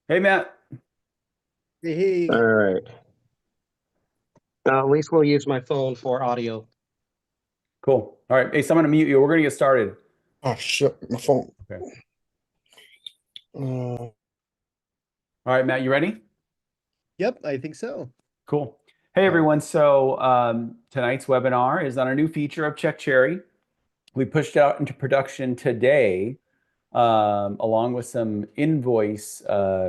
Hey, Matt. Hey, All hey. right. At least we'll use my phone for audio. Cool. All right. Hey, so I'm going to mute you. We're going to get started. Oh shit, my phone. Okay. Uh, All right, Matt, you ready? yep, I think so. Cool. Hey, Uh, everyone. So tonight's webinar is on a new feature of Check Cherry. We pushed out into production today, along with some invoice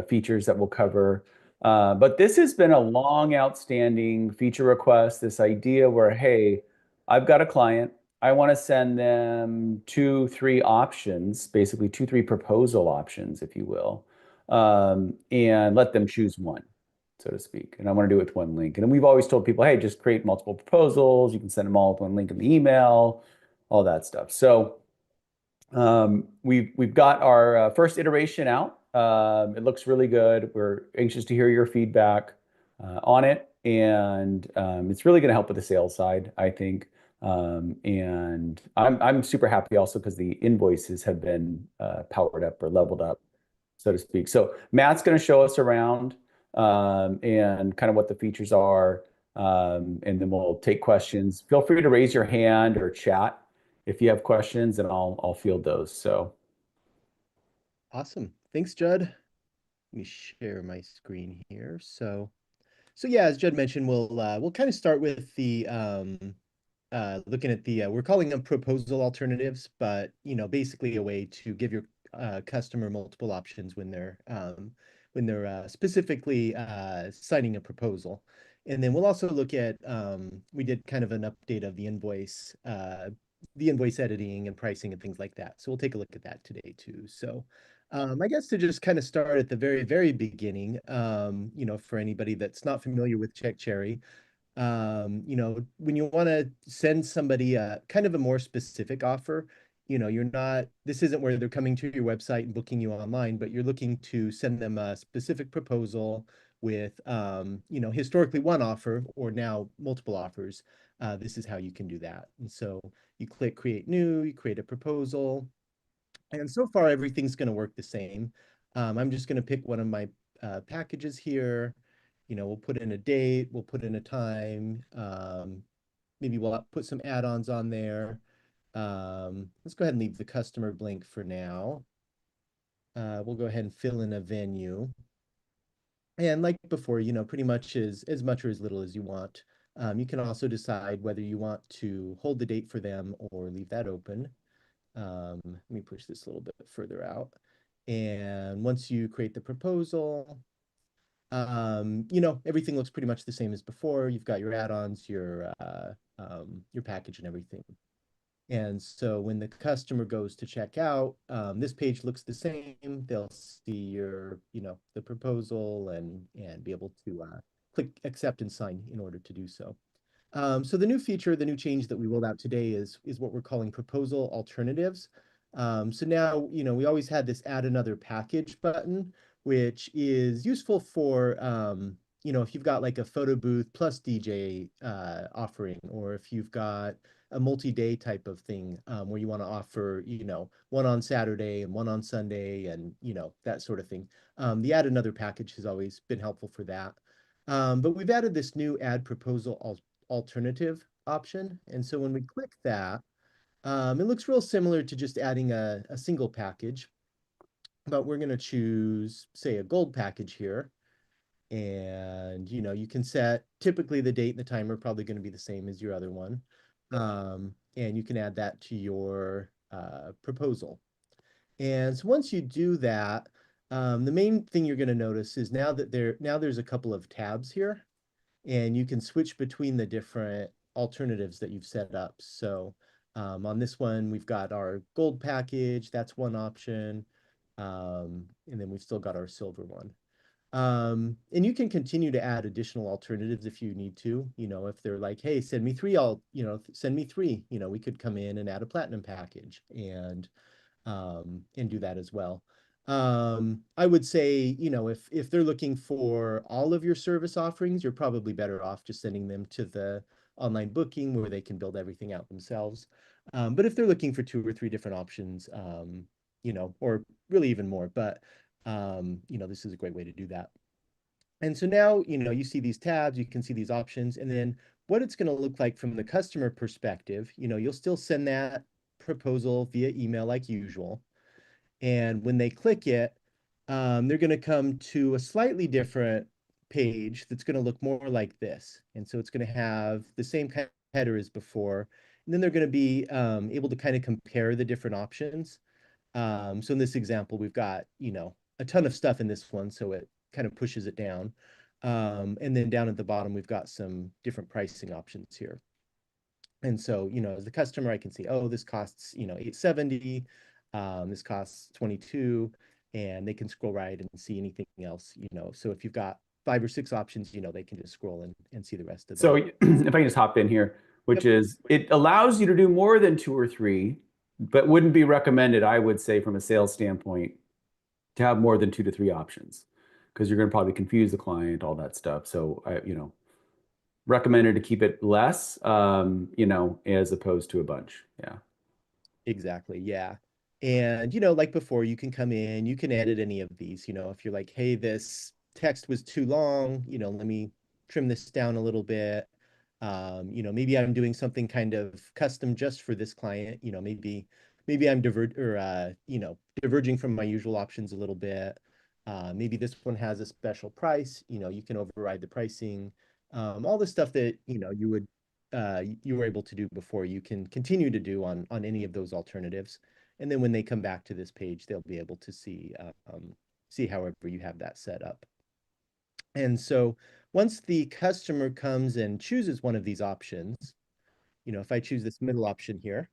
features that we'll cover. But this has been a long outstanding feature request, this idea where, hey, I've got a client. I want to send them two, three options, basically two, three proposal options, if you will, and let them choose one, so to speak. And I want to do it with one link. And we've always told people, hey, just create multiple proposals. You can send them all with one link in the email, all that stuff. So we've got our first iteration out. It looks really good. We're anxious to hear your feedback on it, and it's really going to help with the sales side, I think. And I'm super happy also because the invoices have been powered up or leveled up, so to speak. So Matt's going to show us around and kind of what the features are, and then we'll take questions. Feel free to raise your hand or chat if you have questions, and I'll field those. So awesome. Thanks, Judd. Let me share my screen here. So yeah, as Judd mentioned, we'll kind of start with the looking at the we're calling them proposal alternatives, but basically a way to give your customer multiple options when they're specifically signing a proposal. And then we'll also look at we did kind of an update of the invoice editing and pricing and things like that. So we'll take a look at that today too. So I guess to just kind of start at the very, very beginning, for anybody that's not familiar with Check Cherry, when you want to send somebody a kind of a more specific offer, this isn't where they're coming to your website and booking you online, but you're looking to send them a specific proposal with, historically one offer or now multiple offers. This is how you can do that. And so you click create new, you create a proposal, and so far everything's going to work the same. I'm just going to pick one of my packages here. We'll put in a date, we'll put in a time. Maybe we'll put some add-ons on there. Let's go ahead and leave the customer blank for now. We'll go ahead and fill in a venue. And like before, pretty much as much or as little as you want. You can also decide whether you want to hold the date for them or leave that open. Let me push this a little bit further out. And once you create the proposal, everything looks pretty much the same as before. You've got your add-ons, your package and everything. And so when the customer goes to check out, this page looks the same. They'll see the proposal and be able to click accept and sign in order to do so. So the new feature, the new change that we rolled out today is what we're calling proposal alternatives. So now, we always had this add another package button, which is useful for, if you've got like a photo booth plus DJ offering, or if you've got a multi-day type of thing where you want to offer, one on Saturday and one on Sunday and, that sort of thing. The add another package has always been helpful for that. But we've added this new add proposal alternative option. And so when we click that, it looks real similar to just adding a single package, but we're going to choose, say, a gold package here. And, you can set typically the date and the time are probably going to be the same as your other one. And you can add that to your proposal. And so once you do that, the main thing you're going to notice is now there's a couple of tabs here and you can switch between the different alternatives that you've set up. So on this one, we've got our gold package, that's one option. And then we've still got our silver one. And you can continue to add additional alternatives if you need to. If they're like, hey, send me three, send me three. We could come in and add a platinum package and do that as well. I would say, if they're looking for all of your service offerings, you're probably better off just sending them to the online booking where they can build everything out themselves. But if they're looking for two or three different options, or really even more, but this is a great way to do that. And so now, you see these tabs, you can see these options, and then what it's going to look like from the customer perspective, you'll still send that proposal via email like usual. And when they click it, they're going to come to a slightly different page that's going to look more like this. And so it's going to have the same kind of header as before. And then they're going to be able to kind of compare the different options. So in this example, we've got, a ton of stuff in this one, so it kind of pushes it down. And then down at the bottom, we've got some different pricing options here. And so, as the customer, I can see, oh, this costs, $870, this costs 22, and they can scroll right and see anything else, So if you've got 5 or 6 options, they can just scroll and see the rest of them. So if I can just hop in here, which is, it allows you to do more than 2 or 3, but wouldn't be recommended, I would say, from a sales standpoint, to have more than 2 to 3 options, because you're going to probably confuse the client, all that stuff. So recommended to keep it less, as opposed to a bunch. Yeah. Exactly. Yeah. And, like before, you can come in, you can edit any of these, if you're like, hey, this text was too long, let me trim this down a little bit. Maybe I'm doing something kind of custom just for this client, maybe I'm diverging from my usual options a little bit. Maybe this one has a special price, you can override the pricing. All the stuff that, you were able to do before, you can continue to do on any of those alternatives. And then when they come back to this page, they'll be able to see however you have that set up. And so once the customer comes and chooses one of these options, if I choose this middle option here,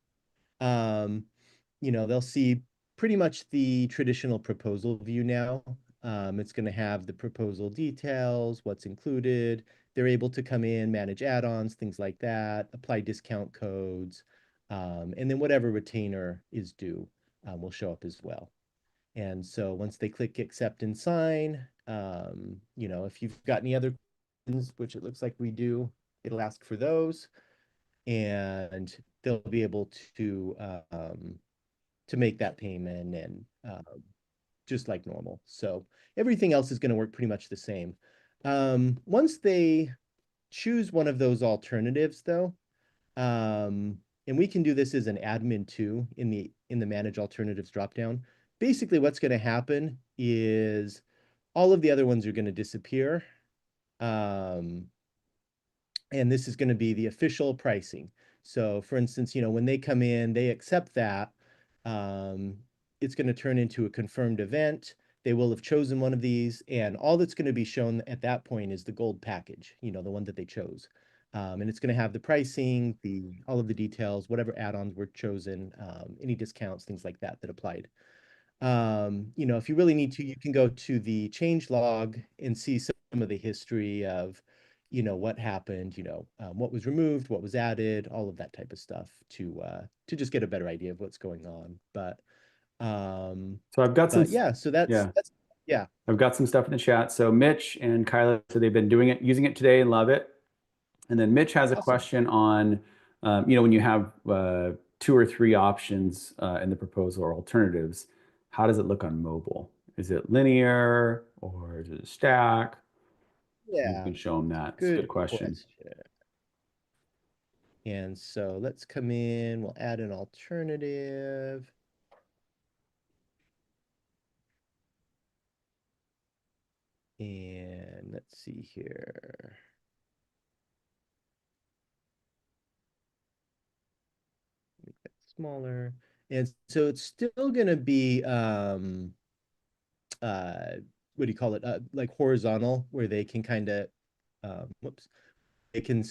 they'll see pretty much the traditional proposal view now. It's going to have the proposal details, what's included. They're able to come in, manage add-ons, things like that, apply discount codes, and then whatever retainer is due will show up as well. And so once they click accept and sign, if you've got any other questions, which it looks like we do, it'll ask for those, and they'll be able to make that payment and just like normal. So everything else is going to work pretty much the same. Once they choose one of those alternatives, though, and we can do this as an admin too in the manage alternatives dropdown. Basically, what's going to happen is all of the other ones are going to disappear. And this is going to be the official pricing. So for instance, when they come in, they accept that. It's going to turn into a confirmed event. They will have chosen one of these, and all that's going to be shown at that point is the gold package, the one that they chose. And it's going to have the pricing, all of the details, whatever add-ons were chosen, any discounts, things like that applied. If you really need to, you can go to the change log and see some of the history of, what happened, what was removed, what was added, all of that type of stuff to just get a better idea of what's going on. But So I've got some, yeah, so that's yeah. I've got some stuff in the chat. So Mitch and Kyla, so they've been using it today and love it. And then Mitch has a question on, when you have 2 or 3 options in the proposal or alternatives, how does it look on mobile? Is it linear or is it a stack? Yeah, you can show them that. It's a good question. And so let's come in, we'll add an alternative. And let's see here. Make that smaller. And so it's still going to be, what do you call it? Like horizontal, where they can kind of, they can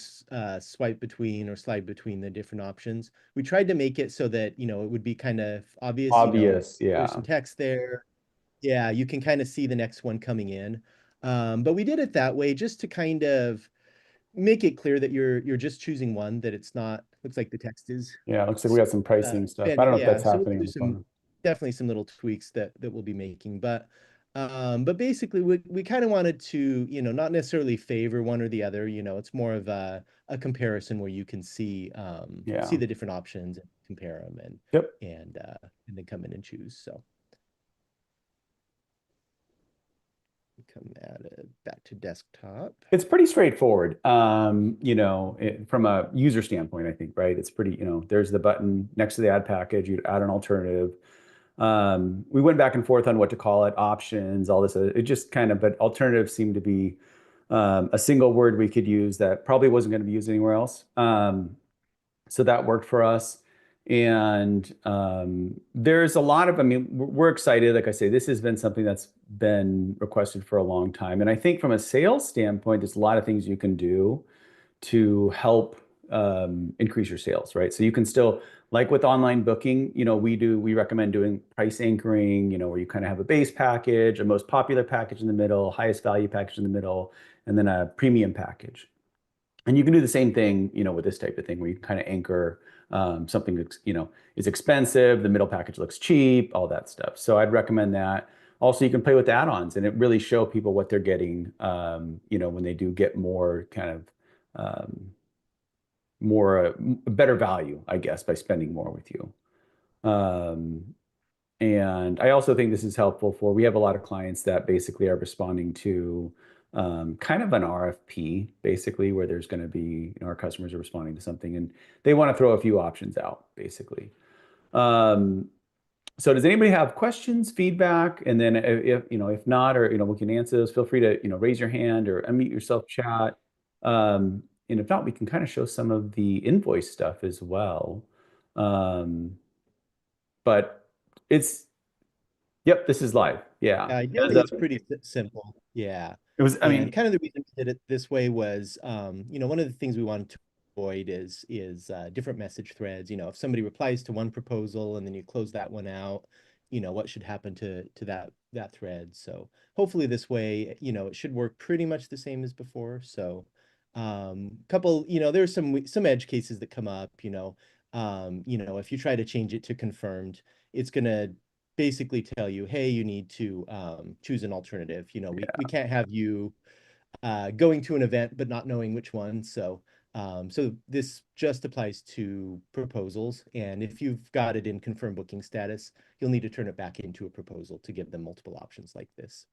swipe between or slide between the different options. We tried to make it so that, it would be kind of obvious. Yeah. There's some text there. Yeah, you can kind of see the next one coming in. But we did it that way just to kind of make it clear that you're just choosing one, that it's not, looks like the text is. Yeah, it looks like we got some pricing stuff. I don't know if that's happening on the phone. Definitely some little tweaks that we'll be making, but basically we kind of wanted to, not necessarily favor one or the other, it's more of a comparison where you can see see the different options and compare them and then come in and choose. So come at it back to desktop. It's pretty straightforward. From a user standpoint, I think, right? It's pretty, there's the button next to the add package. You'd add an alternative. We went back and forth on what to call it, options, all this. It just kind of, but alternatives seemed to be a single word we could use that probably wasn't going to be used anywhere else. So that worked for us. And there's a lot of, we're excited. Like I say, this has been something that's been requested for a long time. And I think from a sales standpoint, there's a lot of things you can do to help increase your sales, right? So you can still, like with online booking, we recommend doing price anchoring, where you kind of have a base package, a most popular package in the middle, highest value package in the middle, and then a premium package. And you can do the same thing, with this type of thing where you kind of anchor something that's, is expensive, the middle package looks cheap, all that stuff. So I'd recommend that. Also, you can play with add-ons and it really show people what they're getting, when they do get more kind of better value, I guess, by spending more with you. And I also think this is helpful we have a lot of clients that basically are responding to kind of an RFP, basically, where there's going to be, our customers are responding to something and they want to throw a few options out, basically. So does anybody have questions, feedback? And then if not, or, we can answer those, feel free to, raise your hand or unmute yourself, chat. And if not, we can kind of show some of the invoice stuff as well. But yep, this is live. Yeah. Ideally, it's pretty simple. Yeah. It was, And kind of the reason we did it this way was, one of the things we wanted to avoid is different message threads. If somebody replies to one proposal and then you close that one out, what should happen to that thread. So hopefully this way, it should work pretty much the same as before. So couple, there's some edge cases that come up, if you try to change it to confirmed, it's gonna basically tell you, hey, you need to choose an alternative. We can't have you going to an event but not knowing which one. So this just applies to proposals, and if you've got it in confirmed booking status, you'll need to turn it back into a proposal to give them multiple options like this.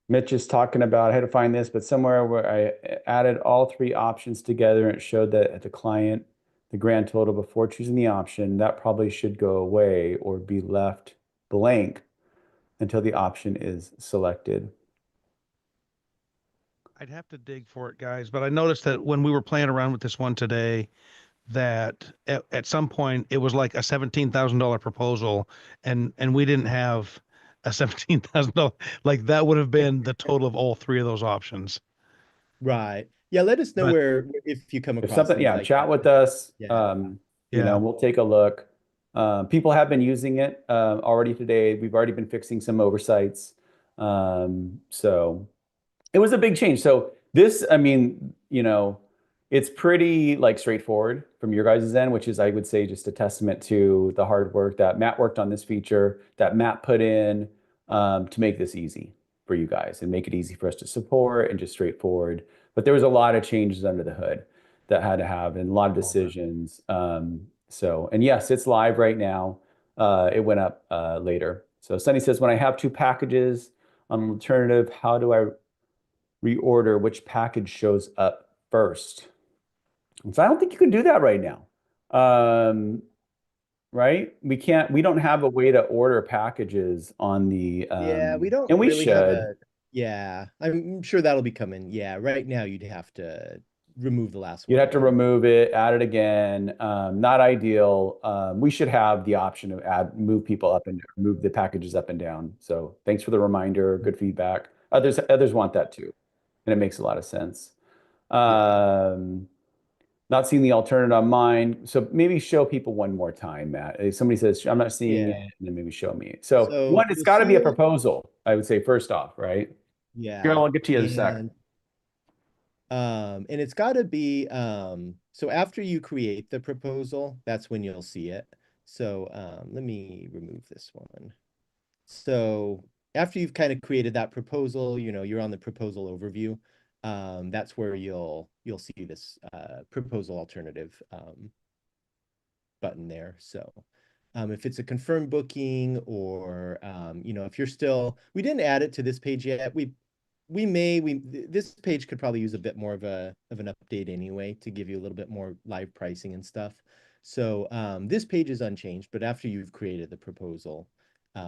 Mitch is talking about, I had to find this, but somewhere where I added all three options together and it showed that at the client, the grand total before choosing the option, that probably should go away or be left blank until the option is selected. I'd have to dig for it, guys, but I noticed that when we were playing around with this one today, that at some point it was like a $17,000 proposal and we didn't have a $17,000, like that would have been the total of all three of those options. Right. Yeah, let us know if you come across something, like chat that. with us. Yeah. We'll take a look. People have been using it already today. We've already been fixing some oversights. So it was a big change. So this, it's pretty like straightforward from your guys' end, which is, I would say, just a testament to the hard work that Matt worked on this feature, that Matt put in to make this easy for you guys and make it easy for us to support and just straightforward. But there was a lot of changes under the hood that had to have and a lot of decisions. And yes, it's live right now. It went up later. So Sunny says, when I have two packages on an alternative, how do I reorder which package shows up first? And so I don't think you can do that right now. Right? We don't have a way to order packages on the we don't and we really should. I'm sure that'll be coming. Right now you'd have to remove the last one. You'd have to remove it, add it again. Not ideal. We should have the option of move people up and move the packages up and down. So thanks for the reminder. Good feedback. Others want that too, and it makes a lot of sense. Not seeing the alternative on mine. So maybe show people one more time, Matt. If somebody says, I'm not seeing it, and then maybe show me. So one, it's got to be a proposal, I would say, first off, right? Yeah. Here, I'll get to you in a second. And it's got to be, so after you create the proposal, that's when you'll see it. So let me remove this one. So after you've kind of created that proposal, you're on the proposal overview. That's where you'll see this proposal alternative button there. So if it's a confirmed booking or if you're still, we didn't add it to this page yet. this page could probably use a bit more of an update anyway to give you a little bit more live pricing and stuff. So this page is unchanged, but after you've created the proposal,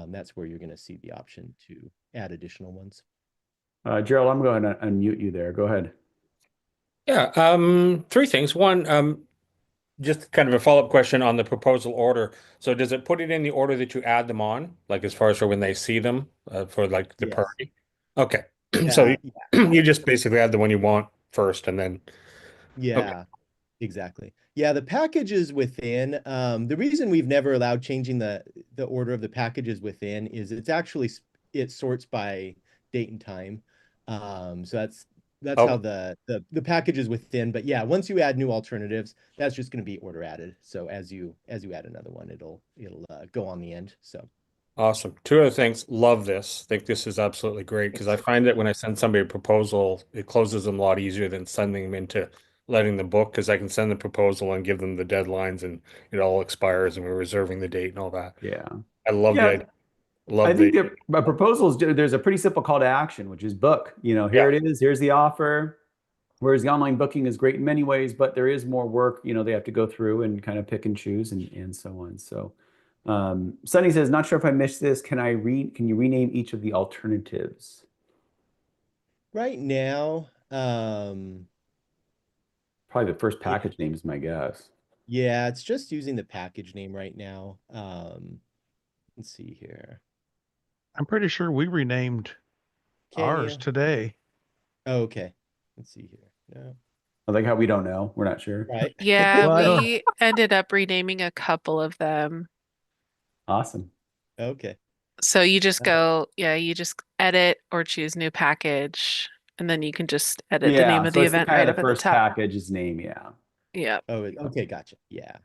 that's where you're going to see the option to add additional ones. Gerald, I'm going to unmute you there. Go ahead. Yeah, three things. One, just kind of a follow-up question on the proposal order. So does it put it in the order that you add them on, like as far as for when they see them, for like the Yes. party? Okay. Yeah, So yeah. you just basically add the one you want first and then, Yeah, exactly. Yeah, the packages within, the reason we've never allowed changing the order of the packages within is it's actually it sorts by date and time. So that's how oh, the packages within, but yeah, once you add new alternatives, that's just going to be order added. So as you add another one, it'll go on the end. So awesome. Two other things. Love this. Think this is absolutely great because I find that when I send somebody a proposal, it closes them a lot easier than sending them into letting them book because I can send the proposal and give them the deadlines and it all expires and we're reserving the date and all that. Yeah. I love the Yeah. idea. I Love think the that proposals, there's a pretty simple call to action, which is book. Here it is. Here's the offer. Whereas the online booking is great in many ways, but there is more work, they have to go through and kind of pick and choose and so on. So Sunny says, not sure if I missed this. Can you rename each of the alternatives? right now, Probably the first package name is my guess. yeah, it's just using the package name right now. Let's see here. I'm pretty sure we renamed Can ours you? today. Oh, okay. Let's see here. No. I like how we don't know. We're not sure. Right. Yeah, Well, we ended up renaming a couple of them. Awesome. Okay. So you just you just edit or choose new package, and then you can just edit the name Yeah, of so the it's event kind right of up the at the first top. package's name, yeah. Yeah. Oh, okay, gotcha. Yeah.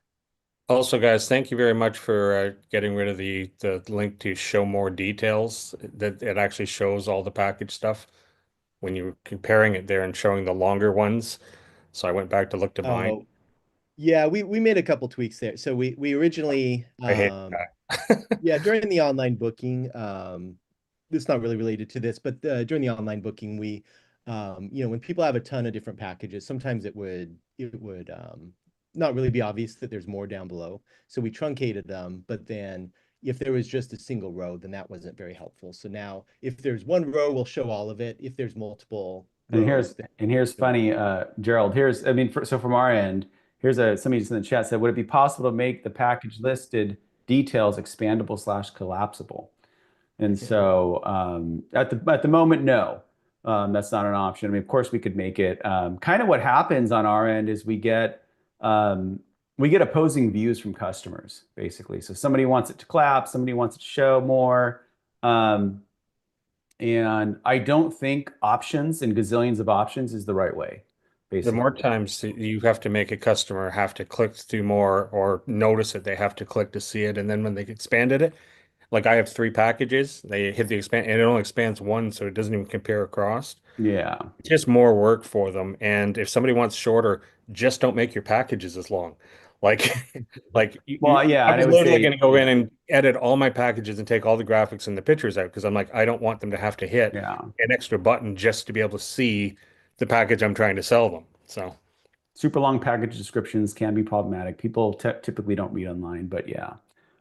Also, guys, thank you very much for getting rid of the link to show more details. That it actually shows all the package stuff when you're comparing it there and showing the longer ones. So I went back to look to mine. Oh, yeah, we made a couple tweaks there. So we originally I hate that. yeah, during the online booking, it's not really related to this, but during the online booking, we when people have a ton of different packages, sometimes it would not really be obvious that there's more down below. So we truncated them, but then if there was just a single row, then that wasn't very helpful. So now if there's one row, we'll show all of it. If there's multiple And rows, here's funny, Gerald. So from our end, somebody just in the chat said, would it be possible to make the package listed details expandable / collapsible? And so at the moment, no, that's not an option. I mean, of course, we could make it. Kind of what happens on our end is we get opposing views from customers, basically. So somebody wants it to collapse, somebody wants it to show more. And I don't think options and gazillions of options is the right way, The basically. more times that you have to make a customer have to click through more or notice it, they have to click to see it. And then when they expanded it, like I have 3 packages, they hit the expand and it only expands one, so it doesn't even compare across. Yeah. It's just more work for them. And if somebody wants shorter, just don't make your packages as long. Like, Well, yeah, I and I was would literally say, going to go in and edit all my packages and take all the graphics and the pictures out because I'm like, I don't want them to have to hit yeah, an extra button just to be able to see the package I'm trying to sell them. So, super long package descriptions can be problematic. People typically don't read online, but yeah.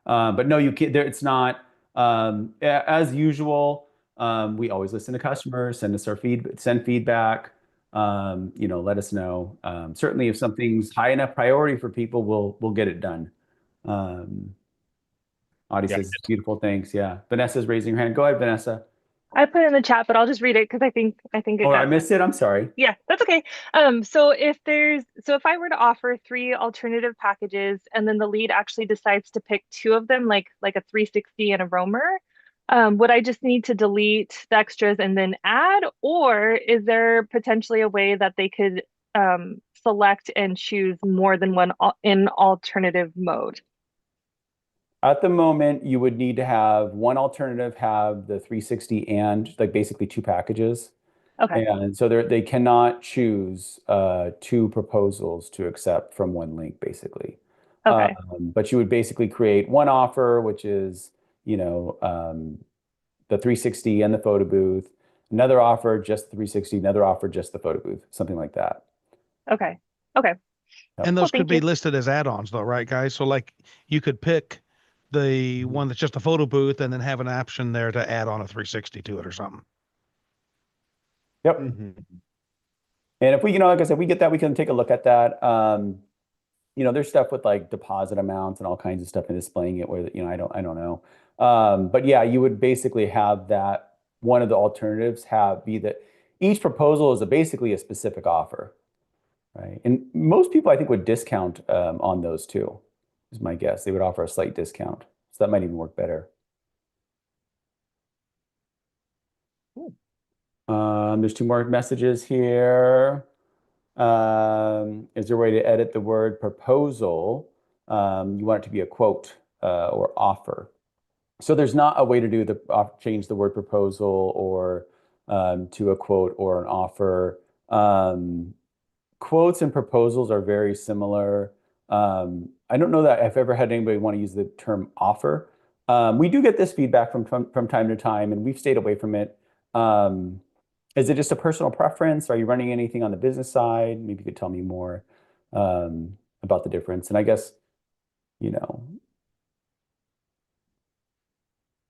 But no, you can't. It's not. As usual, we always listen to customers. Send feedback. Let us know. Certainly, if something's high enough priority for people, we'll get it done. Audie yeah. says it's beautiful. Thanks. Yeah, Vanessa's raising her hand. Go ahead, Vanessa. I put it in the chat, but I'll just read it because I think it Oh, I got missed it. I'm sorry. Yeah, that's okay. So if I were to offer 3 alternative packages and then the lead actually decides to pick 2 of them, like a 360 and a roamer, would I just need to delete the extras and then add, or is there potentially a way that they could select and choose more than one in alternative mode? At the moment, you would need to have one alternative have the 360 and like basically 2 packages. Okay. And so they cannot choose 2 proposals to accept from one link, basically. Okay. But you would basically create one offer, which is, the 360 and the photo booth. another offer, just 360, another offer, just the photo booth, something like that. Okay. Okay. And those Cool, could thank be you. listed as add-ons though, right, guys? So like you could pick the one that's just a photo booth and then have an option there to add on a 360 to it or something. Yep. Mhm. And if we, like I said, we get that, we can take a look at that. There's stuff with like deposit amounts and all kinds of stuff in displaying it where, I don't know. But yeah, you would basically have that one of the alternatives be that each proposal is basically a specific offer, right? And most people I think would discount on those too, is my guess. They would offer a slight discount. So that might even work better. There's 2 more messages here. Is there a way to edit the word proposal? You want it to be a quote or offer. So there's not a way to do change the word proposal or to a quote or an offer. Quotes and proposals are very similar. I don't know that I've ever had anybody want to use the term offer. We do get this feedback from time to time, and we've stayed away from it. Is it just a personal preference? Are you running anything on the business side? Maybe you could tell me more about the difference. And I guess,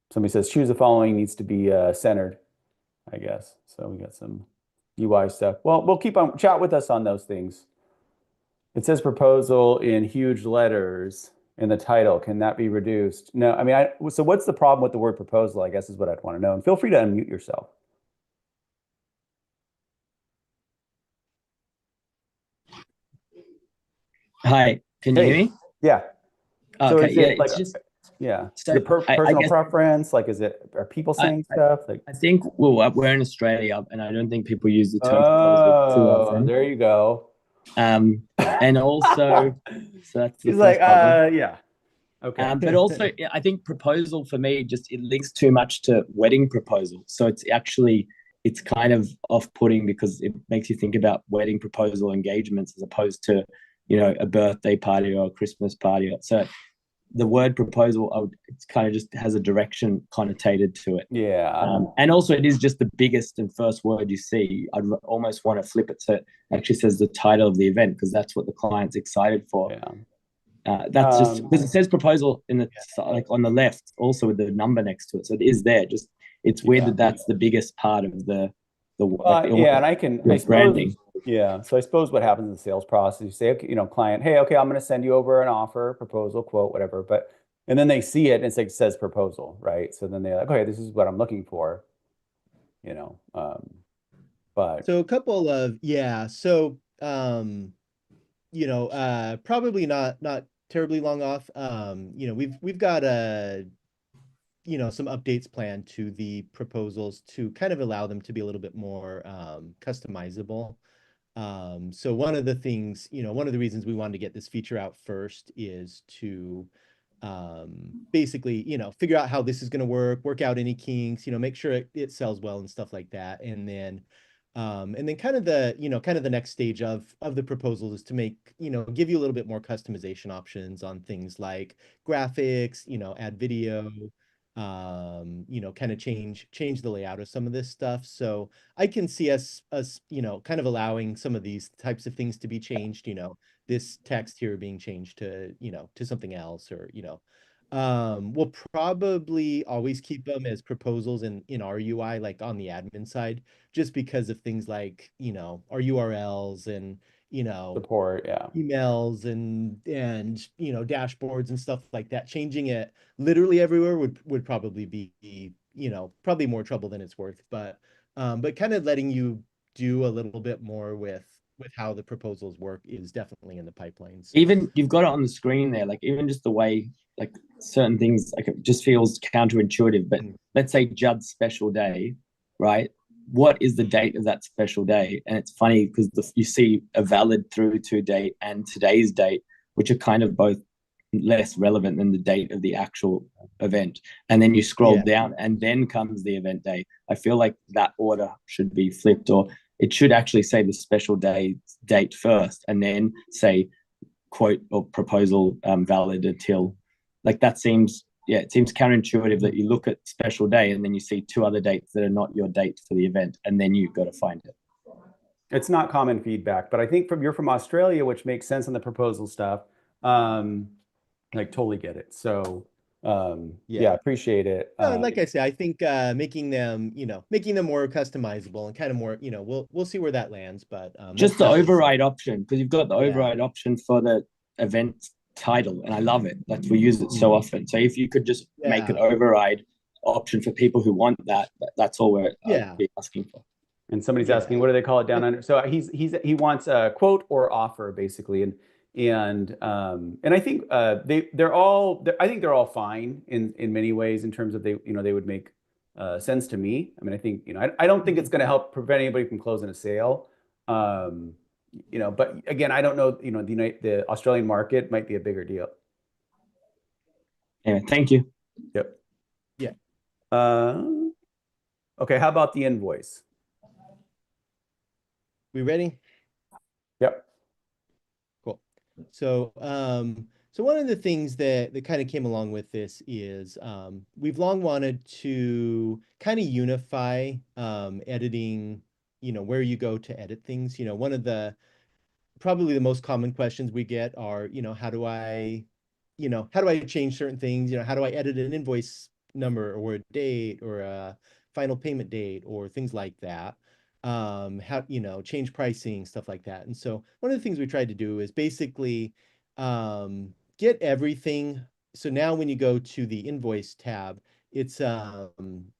somebody says choose the following needs to be centered, I guess. So we got some UI stuff. Well, we'll keep on chat with us on those things. It says proposal in huge letters in the title. Can that be reduced? No, I mean, so what's the problem with the word proposal, I guess is what I'd want to know. And feel free to unmute yourself. Hi, can you hear me? Yeah. So Okay, is yeah, it like, it's just yeah, so your I personal guess preference? Like, are people saying stuff? Like, I think we're in Australia, and I don't think people use the term proposal too often. there you go. And also, so that's the He's first like, problem. yeah, okay. But also, I think proposal for me it links too much to wedding proposal. So it's kind of off-putting because it makes you think about wedding proposal engagements as opposed to, a birthday party or a Christmas party. So the word proposal, it's kind of just has a direction connotated to it. Yeah. And also it is just the biggest and first word you see. I'd almost want to flip it so it actually says the title of the event because that's what the client's excited for. Yeah. That's just because it says proposal in the like on the left, also with the number next to it. So it is there. Just it's weird that that's the biggest part of the yeah, and I suppose, branding. Yeah. So I suppose what happens in the sales process, you say, okay, client, hey, okay, I'm going to send you over an offer, proposal, quote, whatever. And then they see it and it says proposal, right? So then they're like, okay, this is what I'm looking for, but. So a couple of, probably not terribly long off. We've got some updates planned to the proposals to kind of allow them to be a little bit more customizable. So one of the things, one of the reasons we wanted to get this feature out first is to basically, figure out how this is going to work out any kinks, make sure it sells well and stuff like that. And then kind of the next stage of the proposal is to make, give you a little bit more customization options on things like graphics, add video, kind of change the layout of some of this stuff. So I can see us, kind of allowing some of these types of things to be changed, this text here being changed to, to something else or, we'll probably always keep them as proposals in our UI, like on the admin side, just because of things like, our URLs and, Support, yeah. emails and dashboards and stuff like that. Changing it literally everywhere would probably be probably more trouble than it's worth, but kind of letting you do a little bit more with how the proposals work is definitely in the pipelines. Even you've got it on the screen there, like even just the way like certain things, like it just feels counterintuitive. But let's say Judd's special day, right? What is the date of that special day? And it's funny because you see a valid through to date and today's date, which are kind of both less relevant than the date of the actual event. And then you scroll down and then comes the event day. I feel like that order should be flipped, or it should actually say the special day date first and then say quote or proposal valid until, like that seems yeah, it seems counterintuitive that you look at special day and then you see two other dates that are not your dates for the event, and then you've got to find it. It's not common feedback, but I think you're from Australia, which makes sense on the proposal stuff. Like totally get it. So yeah, appreciate it. And like I say, I think making them more customizable and kind of more, we'll see where that lands. But just the override option, because you've got the override option for the event title, and I love it. Like we use it so often. So if you could just make an override option for people who want that, that's all we're asking for. And somebody's asking, what do they call it down under? So he wants a quote or offer basically, and I think they're all fine in many ways in terms of they would make sense to me. I mean, I think I don't think it's going to help prevent anybody from closing a sale. But again, I don't know. The Australian market might be a bigger deal. Anyway, thank you. Yep. Yeah. Okay. How about the invoice? We ready? Yep. Cool. So one of the things that kind of came along with this is we've long wanted to kind of unify editing, where you go to edit things. One of the probably the most common questions we get are, how do I change certain things? How do I edit an invoice number or a date or a final payment date or things like that? How, change pricing, stuff like that. And so one of the things we tried to do is basically get everything. So now when you go to the invoice tab, it's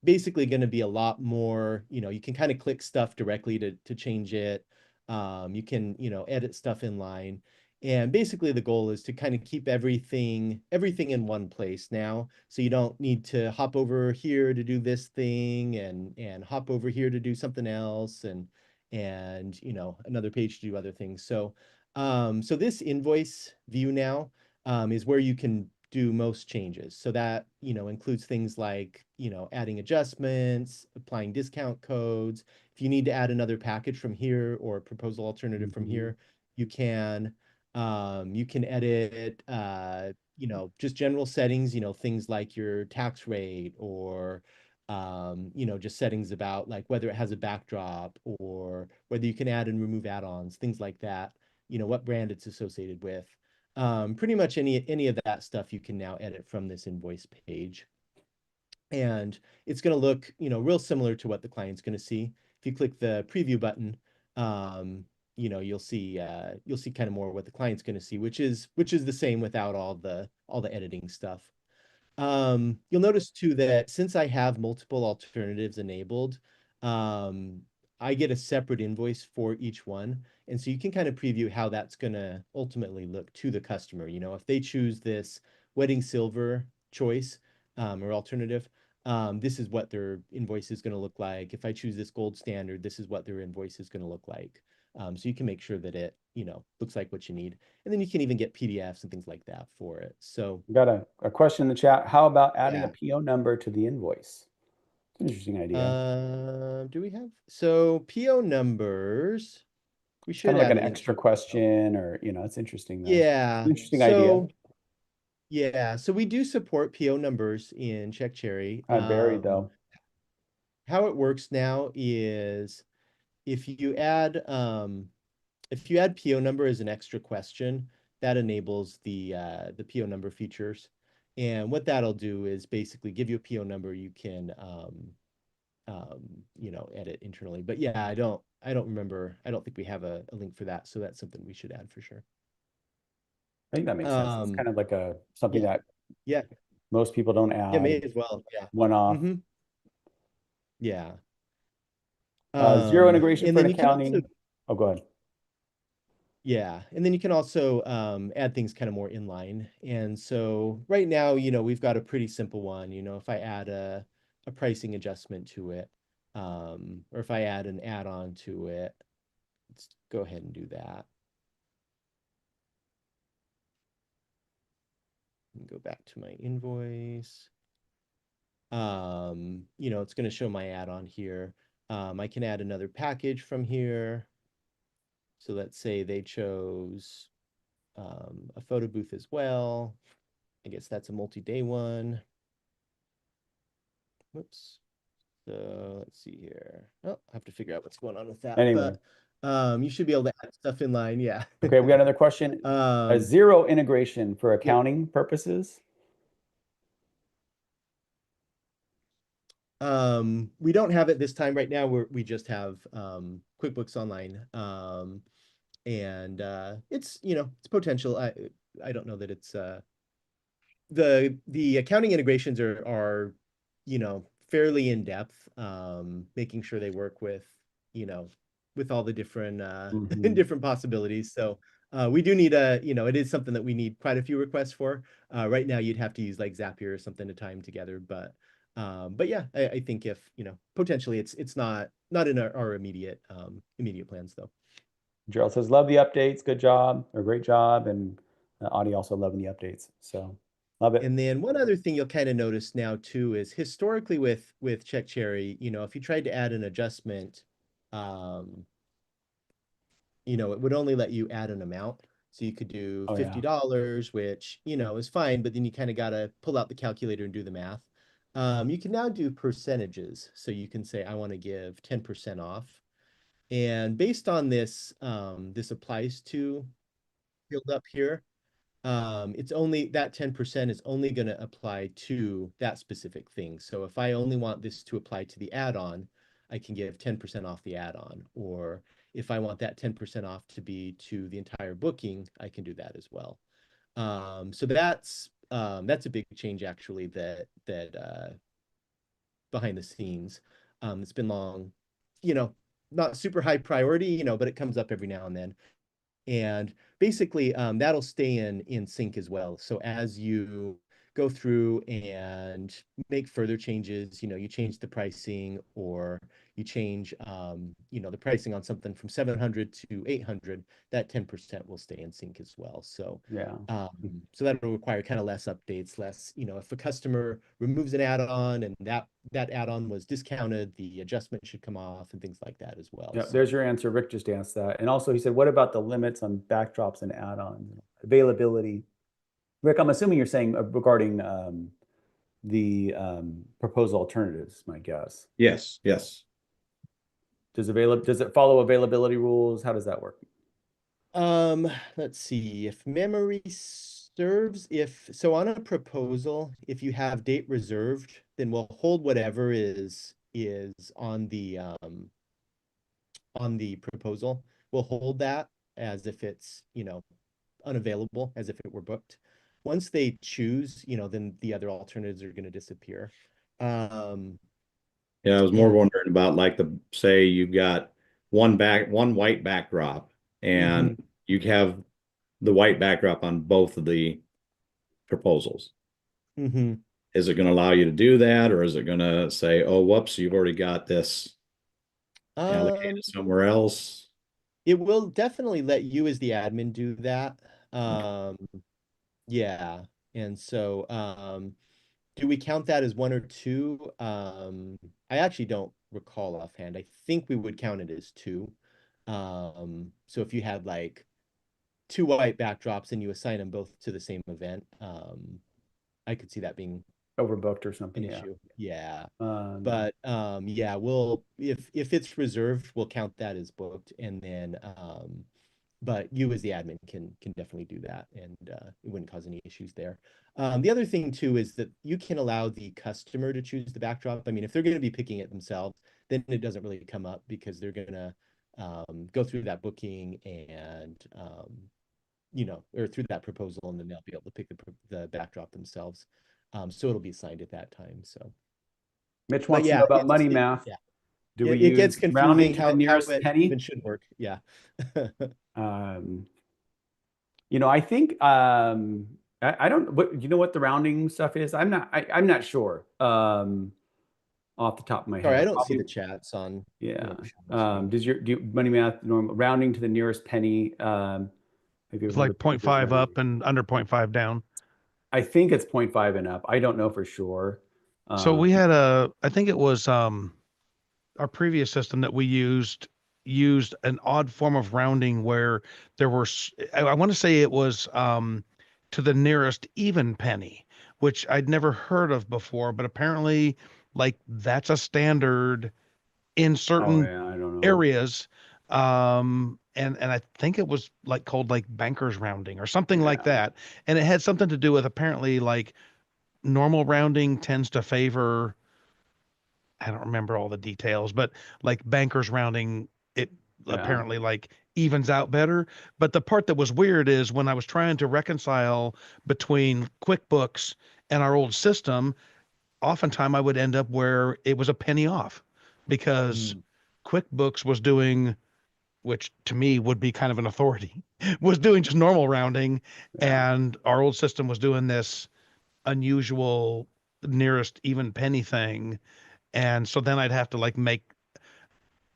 basically going to be a lot more, you can kind of click stuff directly to change it. You can, edit stuff in line. And basically the goal is to kind of keep everything in one place now. So you don't need to hop over here to do this thing and hop over here to do something else and another page to do other things. So so this invoice view now is where you can do most changes. So that, includes things like, adding adjustments, applying discount codes. If you need to add another package from here or a proposal alternative from here, you can. You can edit, just general settings, things like your tax rate or, just settings about like whether it has a backdrop or whether you can add and remove add-ons, things like that, what brand it's associated with. Pretty much any of that stuff you can now edit from this invoice page. And it's going to look, real similar to what the client's going to see. If you click the preview button, you'll see kind of more what the client's going to see, which is the same without all the editing stuff. You'll notice too that since I have multiple alternatives enabled, I get a separate invoice for each one. And so you can kind of preview how that's going to ultimately look to the customer. If they choose this wedding silver choice or alternative, this is what their invoice is going to look like. If I choose this gold standard, this is what their invoice is going to look like. So you can make sure that it, looks like what you need. And then you can even get PDFs and things like that for it. So we got a question in the chat. How about adding a PO number to the invoice? It's an interesting idea. Do we have? So PO numbers, we should kind of like add an extra question or, it's interesting. Though. Yeah. Interesting idea. Yeah. So we do support PO numbers in CheckCherry. Buried though. How it works now is if you add PO number as an extra question, that enables the PO number features. And what that'll do is basically give you a PO number you can edit internally. But yeah, I don't remember. I don't think we have a link for that. So that's something we should add for sure. I think that makes sense. It's kind of like something that most people don't add. Yeah, may as well. Yeah. One off. Yeah. Zero integration for an accounting. Oh, go ahead. Yeah, and then you can also add things kind of more inline. And so right now, we've got a pretty simple one. If I add a pricing adjustment to it, or if I add an add-on to it, let's go ahead and do that. Go back to my invoice. It's going to show my add-on here. I can add another package from here. So let's say they chose a photo booth as well. I guess that's a multi-day one. whoops. So let's see here. Oh, I have to figure out what's going on with that. Anyway. But you should be able to add stuff in line. Yeah. Okay, we got another question. A zero integration for accounting purposes. We don't have it this time right now. We just have QuickBooks Online. And it's, you know, it's potential. I don't know that it's the accounting integrations are, you know, fairly in depth, making sure they work with, you know, with all the different different possibilities. So we do need you know, it is something that we need quite a few requests for. Right now you'd have to use like Zapier or something to tie them together, but yeah, I think if, you know, potentially it's not in our immediate plans though. Gerald says, love the updates. Good job or great job. And Audie also loving the updates. So love it. And then one other thing you'll kind of notice now too is historically with CheckCherry, you know, if you tried to add an adjustment, you know, it would only let you add an amount. So you could do $50, which, you know, is fine, but then you kind of got to pull out the calculator and do the math. You can now do percentages. So you can say, I want to give 10% off. And based on this, this applies to field up here. It's only that 10% is only going to apply to that specific thing. So if I only want this to apply to the add-on, I can give 10% off the add-on. Or if I want that 10% off to be to the entire booking, I can do that as well. So that's a big change actually that behind the scenes. It's been long, you know, not super high priority, you know, but it comes up every now and then. And basically that'll stay in sync as well. So as you go through and make further changes, you know, you change the pricing or you change, you know, the pricing on something from 700 to 800, that 10% will stay in sync as well. So, yeah. So that'll require kind of less updates, less, you know, if a customer removes an add-on and that add-on was discounted, the adjustment should come off and things like that as well. Yeah, so. there's your answer. Rick just asked that. And also he said, what about the limits on backdrops and add-ons? Availability. Rick, I'm assuming you're saying regarding the proposal alternatives, my guess. Yes, yes. Does it follow availability rules? How does that work? Let's see. If memory serves, so on a proposal, if you have date reserved, then we'll hold whatever is on the proposal. We'll hold that as if it's, you know, unavailable, as if it were booked. Once they choose, you know, then the other alternatives are going to disappear. Yeah, I was more wondering about like say you've got one white backdrop and you have the white backdrop on both of the proposals. Is it going to allow you to do that, or is it going to say, oh, whoops, you've already got this allocated somewhere else? It will definitely let you as the admin do that. Yeah. And so do we count that as one or two? I actually don't recall offhand. I think we would count it as two. So if you had like two white backdrops and you assign them both to the same event, I could see that being overbooked or something. An issue. Yeah. But yeah, we'll if it's reserved, we'll count that as booked, and then but you as the admin can definitely do that, and it wouldn't cause any issues there. The other thing too is that you can allow the customer to choose the backdrop. I mean, if they're going to be picking it themselves, then it doesn't really come up because they're going to go through that booking and you know, or through that proposal, and then they'll be able to pick the backdrop themselves. So it'll be assigned at that time. So Mitch wants to know about money math. Yeah. Do we it gets use confusing rounding to how the nearest it penny? even should work. Yeah. You know, I think I don't. You know what the rounding stuff is? I'm not sure. Off the top of my head. Sorry, I don't see the chats on. Yeah. Do money math normal rounding to the nearest penny? It's like 0.5 up and under 0.5 down. I think it's 0.5 and up. I don't know for sure. So we had I think it was our previous system that we used an odd form of rounding where there were, I want to say it was to the nearest even penny, which I'd never heard of before, but apparently like that's a standard in Oh certain yeah, I don't know. areas. And I think it was like called like bankers rounding or something like Yeah. that. And it had something to do with apparently like normal rounding tends to favor, I don't remember all the details, but like bankers rounding, it Yeah. apparently like evens out better. But the part that was weird is when I was trying to reconcile between QuickBooks and our old system, oftentimes I would end up where it was a penny off because QuickBooks was doing, which to me would be kind of an authority, was doing just normal rounding, Yeah. and our old system was doing this unusual nearest even penny thing. And so then I'd have to like make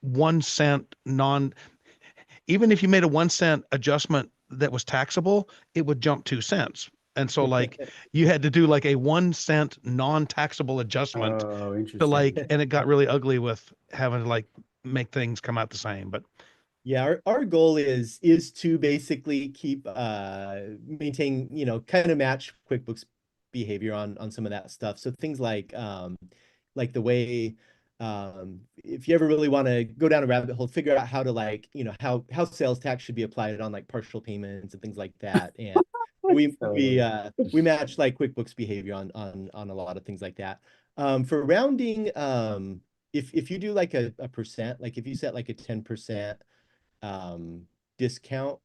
1 cent non, even if you made a 1 cent adjustment that was taxable, it would jump 2 cents. And so like you had to do like a 1 cent non-taxable adjustment Oh, to interesting. like, and it got really ugly with having to like make things come out the same. But Yeah, our goal is to basically keep maintain, kind of match QuickBooks behavior on some of that stuff. So things like the way if you ever really want to go down a rabbit hole, figure out how to like, how sales tax should be applied on like partial payments and things like that. And we match like QuickBooks behavior on a lot of things like that. For rounding, if you do like a percent, like if you set like a 10% discount,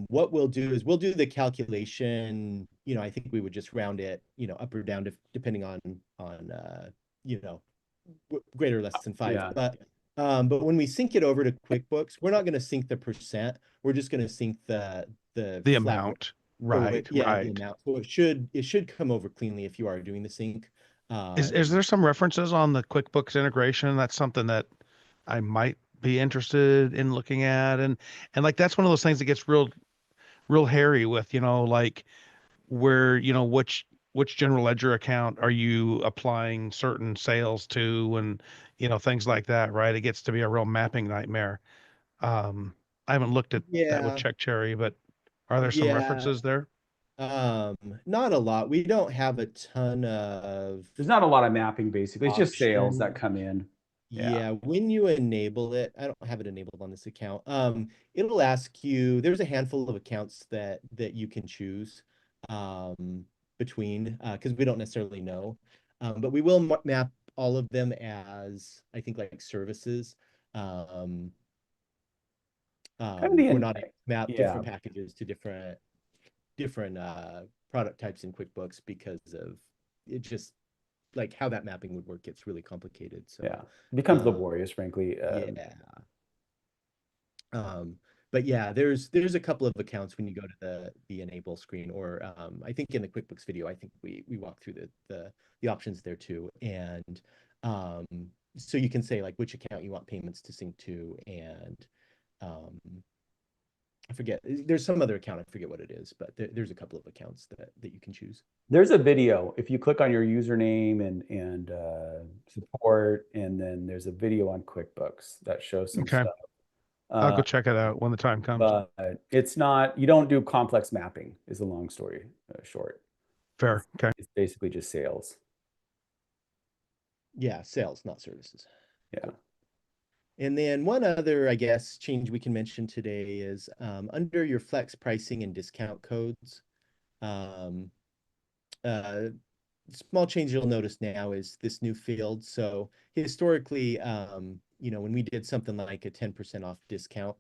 what we'll do is we'll do the calculation. I think we would just round it, up or down depending on greater or less than 5. Yeah. But when we sync it over to QuickBooks, we're not going to sync the percent. We're just going to sync the flat amount. rate. Right, The right. amount. So it should come over cleanly if you are doing the sync. Is there some references on the QuickBooks integration? That's something that I might be interested in looking at. And like that's one of those things that gets real hairy with, like where, which general ledger account are you applying certain sales to, and things like that, right? It gets to be a real mapping nightmare. I haven't looked at that with Yeah, Check Cherry, but are there some yeah. references there? Not a lot. We don't have a ton of. There's not a lot of mapping basically. It's just sales that Options. come in. Yeah. Yeah, when you enable it, I don't have it enabled on this account. It'll ask you, there's a handful of accounts that you can choose between because we don't necessarily know. But we will map all of them as I think like services. Kind of the We're not able to map yeah. different packages to different product types in QuickBooks because of it just like how that mapping would work gets really complicated. So Yeah. It becomes laborious, frankly. yeah. But yeah, there's a couple of accounts when you go to the enable screen, or I think in the QuickBooks video, I think we walk through the options there too. And so you can say like which account you want payments to sync to, and I forget, there's some other account, I forget what it is, but there's a couple of accounts that you can choose. There's a video. If you click on your username and support, and then there's a video on QuickBooks that shows some Okay. stuff. I'll go check it out when the time comes. But it's not, you don't do complex mapping is the long story short. Fair. Okay. It's basically just sales. Yeah, sales, not services. Yeah. And then one other, I guess, change we can mention today is under your flex pricing and discount codes. Small change you'll notice now is this new field. So historically, when we did something like a 10% off discount,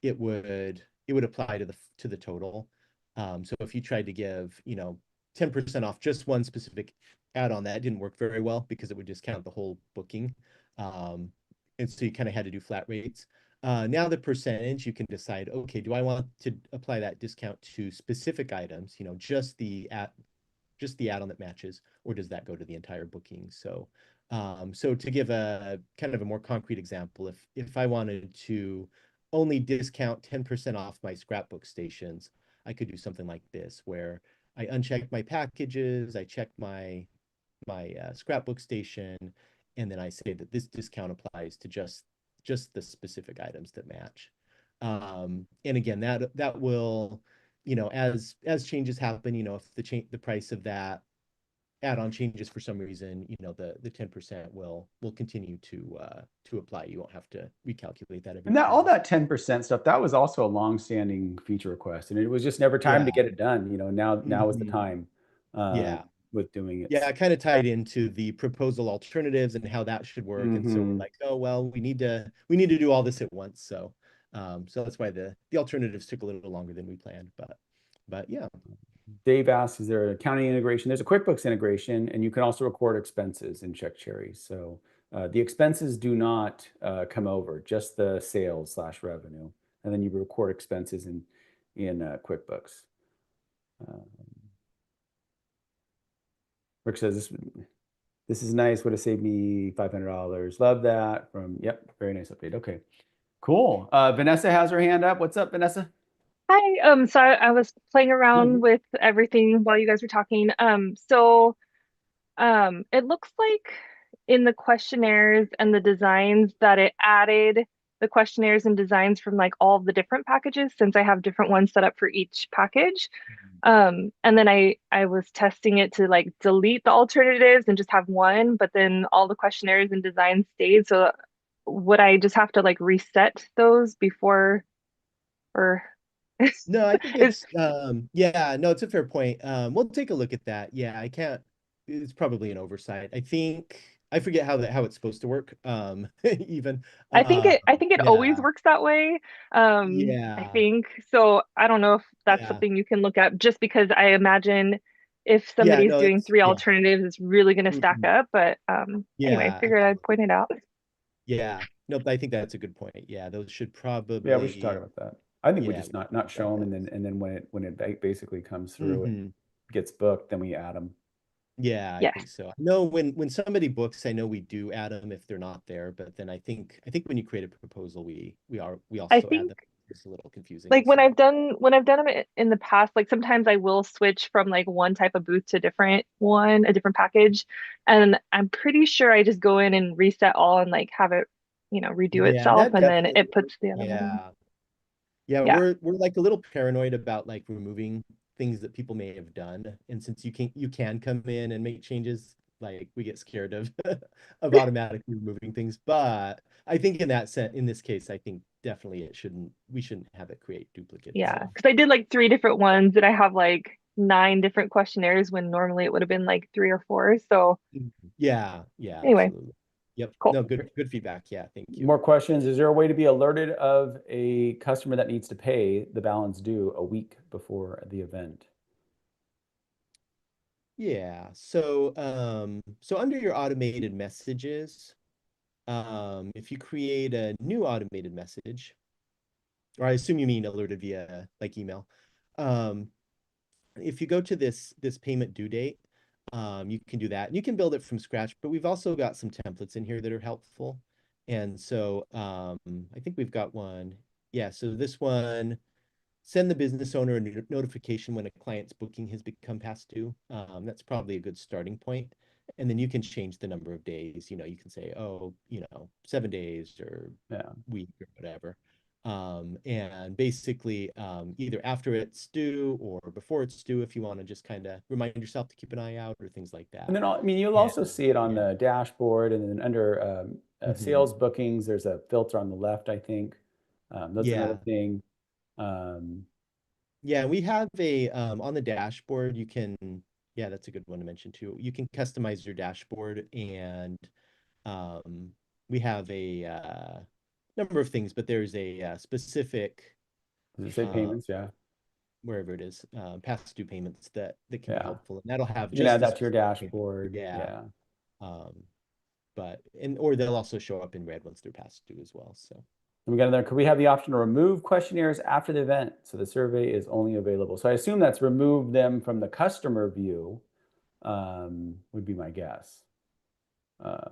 it would apply to the total. So if you tried to give 10% off just one specific add-on, that didn't work very well because it would discount the whole booking. And so you kind of had to do flat rates. Now the percentage, you can decide, okay, do I want to apply that discount to specific items, just the add-on that matches, or does that go to the entire booking? So so to give a kind of a more concrete example, if I wanted to only discount 10% off my scrapbook stations, I could do something like this, where I uncheck my packages, I check my scrapbook station, and then I say that this discount applies to just the specific items that match. And again, that will, as changes happen, if the price of that add-on changes for some reason, the 10% will continue to apply. You won't have to recalculate that every And that time. all that 10% stuff, that was also a long-standing feature request, and it was just never time to Yeah. get it done. Now is the Mhm. time Yeah. with doing it. Yeah, it kind of tied into the proposal alternatives and how that should work. And so we're Mhm. like, oh well, we need to do all this at once. So so that's why the alternatives took a little longer than we planned. But yeah. Dave asks, is there an accounting integration? There's a QuickBooks integration, and you can also record expenses in CheckCherry. So the expenses do not come over, just the sales/revenue, and then you record expenses in QuickBooks. Rick says this is nice. Would have saved me $500. Love that. Yep, very nice update. Okay, cool. Vanessa has her hand up. What's up, Vanessa? Hi. So I was playing around Mhm. with everything while you guys were talking. It looks like in the questionnaires and the designs that it added the questionnaires and designs from like all of the different packages, since I have different ones set up for each package. And then I was testing it to like delete the alternatives and just have one, but then all the questionnaires and designs stayed. So would I just have to like reset those before, or No, I think is yeah, no, it's a fair point. We'll take a look at that. Yeah, I can't, it's probably an oversight. I think I forget how it's supposed to work. Even I think it always yeah, works that way. I yeah, think so. I don't know if that's yeah, something you can look at, just because I imagine if yeah, somebody's no, doing it's three yeah. alternatives, it's really going to stack Mhm. up. But anyway, Yeah, figured I'd point it out. yeah. Nope, I think that's a good point. Yeah, those should Yeah, we should talk probably, about that. I think we yeah, just we should not talk about show them, that. and then when it basically comes through, it Mhm. gets booked, then we add them. Yeah, I Yeah, think so. No, when somebody books, I know we do add them if they're not there, but then I think when you create a proposal, we I also add think them. It's a little confusing. like So when I've done them in the past, like sometimes I will switch from like one type of booth to a different package, and I'm pretty sure I just go in and reset all and like have it, redo yeah, itself, that and then definitely it puts the other one. yeah. Yeah, Yeah. we're like a little paranoid about like removing things that people may have done. And since you can come in and make changes, like we get scared of of automatically removing things. But I think in this case, I think definitely we shouldn't have it create duplicates. Yeah, So because I did like three different ones, and I have like nine different questionnaires when normally it would have been like three or four. So yeah, yeah, anyway, absolutely. Yep. cool. No, good feedback. Yeah, thank you. More questions. Is there a way to be alerted of a customer that needs to pay the balance due a week before the event? Yeah. So so under your automated messages, if you create a new automated message, or I assume you mean alerted via like email. Um, if you go to this payment due date, you can do that. And you can build it from scratch, but we've also got some templates in here that are helpful. And so I think we've got one. Yeah, so this one, send the business owner a notification when a client's booking has become past due. That's probably a good starting point. And then you can change the number of days. You can say, oh, 7 days or Yeah. week or whatever. And basically either after it's due or before it's due, if you want to just kind of remind yourself to keep an eye out or things like that. And then you'll Yeah. also see it on Yeah. the dashboard, and then under Mhm. sales bookings, there's a filter on the left, I think. That's another Yeah. thing. Yeah, we have a on the dashboard, you can, yeah, that's a good one to mention too. You can customize your dashboard and we have a number of things, but there's a specific Does it say payments? Yeah. wherever it is, past due payments that can be Yeah. helpful. And that'll have You can just add the that to your specific payment. dashboard. Yeah. Yeah. Or they'll also show up in red once they're past due as well. So And we got another, could we have the option to remove questionnaires after the event? So the survey is only available. So I assume that's remove them from the customer view, would be my guess.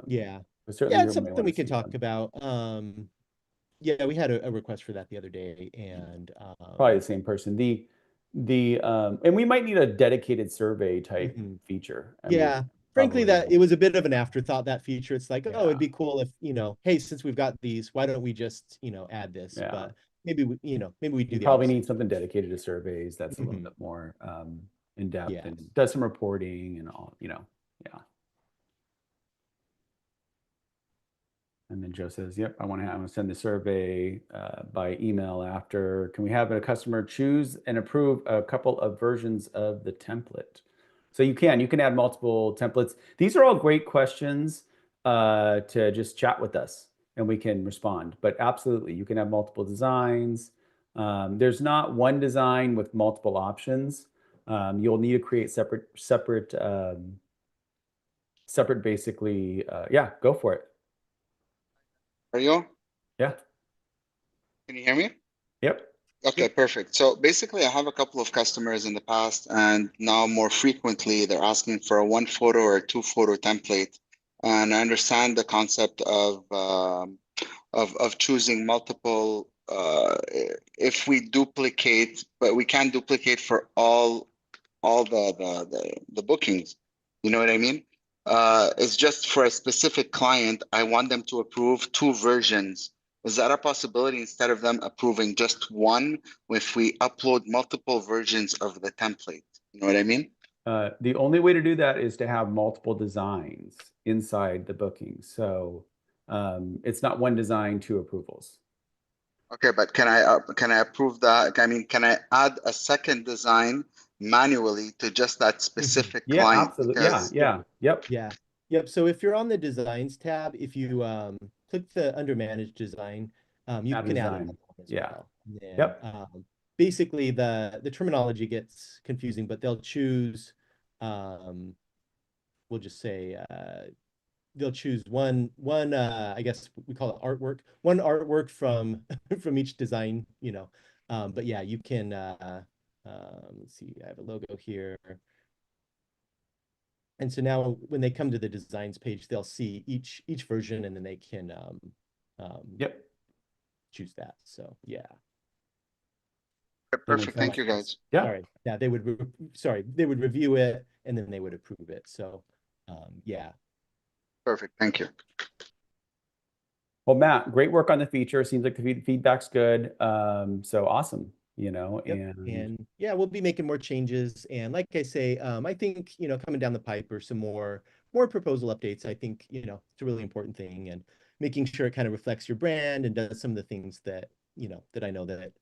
yeah. But certainly Yeah, you it's may something want we to can see talk them. about. Yeah, we had a request for that the other day, and Probably the same person. And we might need a dedicated survey type mhm. feature. I mean, Yeah, frankly, probably that it was a bit of an afterthought, that feature. It's like, oh, Yeah. it'd be cool if, hey, since we've got these, why don't we just, add this? Yeah. But maybe we do You the probably opposite. need something dedicated to surveys that's a little Mhm. bit more in depth Yeah. and does some reporting and all, Yeah. And then Joe says, yep, I'm going to send the survey by email after. Can we have a customer choose and approve a couple of versions of the template? So you can add multiple templates. These are all great questions to just chat with us and we can respond. But absolutely, you can have multiple designs. There's not one design with multiple options. You'll need to create separate basically. Yeah, go for it. Are you? Yeah. Can you hear me? Yep. Okay, perfect. So basically, I have a couple of customers in the past, and now more frequently, they're asking for a 1 photo or 2 photo template. And I understand the concept of choosing multiple. If we duplicate, but we can't duplicate for all the bookings. You know what I mean? It's just for a specific client. I want them to approve 2 versions. Is that a possibility instead of them approving just one if we upload multiple versions of the template? You know what I mean? The only way to do that is to have multiple designs inside the booking. So it's not one design, 2 approvals. Okay, but can I approve that? I mean, can I add a second design manually to just that specific Yeah, client? absolutely. Because Yep. So if you're on the designs tab, if you click the under manage design, you Add can add design. another one as Yeah. well. And, Yep. Basically the terminology gets confusing, but they'll choose we'll just say they'll choose one I guess we call it artwork, one artwork from from each design, you know. But yeah, you can let's see, I have a logo here. And so now when they come to the designs page, they'll see each version and then they can Yep. choose that. So yeah. perfect. Thank you, guys. Yeah. All right. Yeah, they would they would review it and then they would approve it. So yeah. Perfect. Thank you. Well, Matt, great work on the feature. Seems like the feedback's good. So awesome, you know, Yep. And yeah, we'll be making more changes. And like I say, I think, you know, coming down the pipe are some more proposal updates. I think, you know, it's a really important thing, and making sure it kind of reflects your brand and does some of the things that, you know, that I know that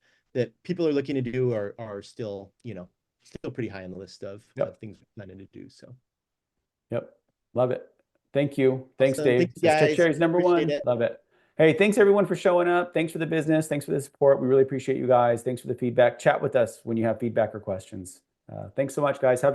people are looking to do are still, you know, still pretty high on the list of things we're planning to do. So. Yep. Love it. Thank you. Thanks, Awesome. Dave. Thank you, guys. Cherry's number Appreciate 1. it. Love it. Hey, thanks everyone for showing up. Thanks for the business. Thanks for the support. We really appreciate you guys. Thanks for the feedback. Chat with us when you have feedback or questions. Thanks so much, guys. Have a